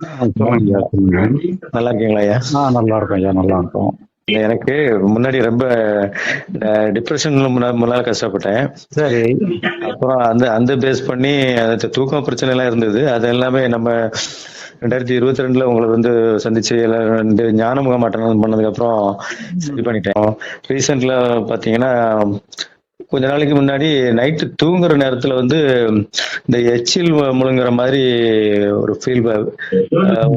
சொல்லுங்க ஐயா, சொல்லுங்க. நல்லா இருக்கீங்களா ஐயா? நல்லா இருக்கும் ஐயா, நல்லா இருக்கும். எனக்கு முன்னாடி ரொம்ப டிப்ரெஷன்ல முன்னால கஷ்டப்பட்டேன். சரி. அப்புறம் அந்த அந்த பேஸ் பண்ணி அது தூக்கம் பிரச்சனை எல்லாம் இருந்தது. அது எல்லாமே நம்ம 2022ல உங்களை வந்து சந்திச்சு எல்லாம் ஞான முகமாட்டம் பண்ணதுக்கு அப்புறம் சரி பண்ணிட்டேன். ரீசெண்ட்ல பாத்தீங்கன்னா கொஞ்ச நாளைக்கு முன்னாடி நைட்டு தூங்குற நேரத்துல வந்து இந்த எச்சில் முழுங்குற மாதிரி ஒரு ஃபீல்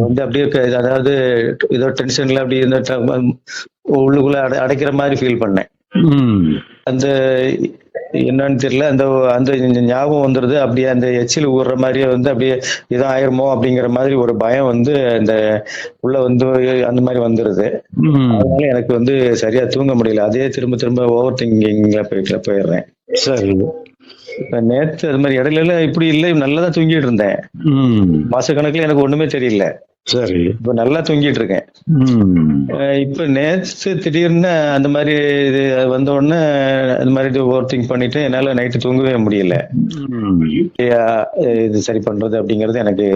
வந்து அப்படியே அதாவது ஏதோ டென்ஷன்ல அப்படி இந்த உள்ளுக்குள்ள அடைக்கிற மாதிரி ஃபீல் பண்ணேன். அந்த என்னன்னு தெரியல, அந்த அந்த ஞாபகம் வந்துருது. அப்படியே அந்த எச்சில் ஊறுற மாதிரியே வந்து அப்படியே இதான் ஆயிருமோ அப்படிங்கிற மாதிரி ஒரு பயம் வந்து அந்த உள்ள வந்து அந்த மாதிரி வந்துருது. அதனால எனக்கு வந்து சரியா தூங்க முடியல. அதே திரும்ப திரும்ப ஓவர் திங்கிங்ல போயிடுறேன். சரி. இப்ப நேத்து அது மாதிரி இடையில இப்படி இல்லை, நல்லதான் தூங்கிட்டு இருந்தேன். மாசக்கணக்குல எனக்கு ஒண்ணுமே தெரியல. சரி. இப்ப நல்லா தூங்கிட்டு இருக்கேன். இப்ப நேத்து திடீர்னு அந்த மாதிரி இது வந்த உடனே அந்த மாதிரி ஓவர் திங்க் பண்ணிட்டு என்னால நைட்டு தூங்கவே முடியல. இது சரி பண்றது அப்படிங்கறது எனக்கு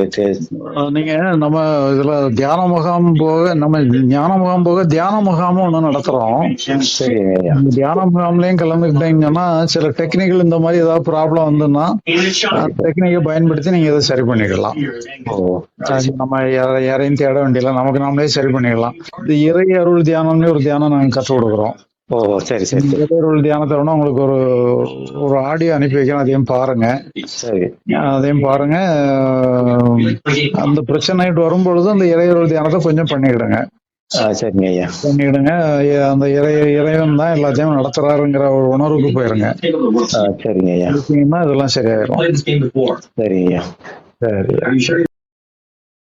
நீங்க நம்ம இதுல தியான முகாம் போக நம்ம ஞான முகாம் போக தியான முகாமும் ஒண்ணு நடத்துறோம். சரி. தியான முகாம்லயும் கலந்துக்கிட்டீங்கன்னா சில டெக்னிக்கல் இந்த மாதிரி ஏதாவது ப்ராப்ளம் வந்துன்னா டெக்னிக்கை பயன்படுத்தி நீங்க இதை சரி பண்ணிக்கலாம். நம்ம யாரையும் தேட வேண்டியல, நமக்கு நாமளே சரி பண்ணிக்கலாம். இது இறை அருள் தியானம்னு ஒரு தியானம் நாங்க கற்றுக் கொடுக்குறோம். சரி சரி. இறை அருள் தியானத்தை வேணா உங்களுக்கு ஒரு ஆடியோ அனுப்பி வைக்கிறேன், அதையும் பாருங்க. சரி. அதையும் பாருங்க. அந்த பிரச்சனைட்டு வரும்பொழுது அந்த இறை அருள் தியானத்தை கொஞ்சம் பண்ணிடுங்க. சரிங்க ஐயா. பண்ணிடுங்க. அந்த இறைவன் தான் எல்லாத்தையும் நடத்துறாருங்கிற ஒரு உணர்வுக்கு போயிருங்க. சரிங்க ஐயா. இதெல்லாம் சரியாயிரும். சரிங்க ஐயா. சரி.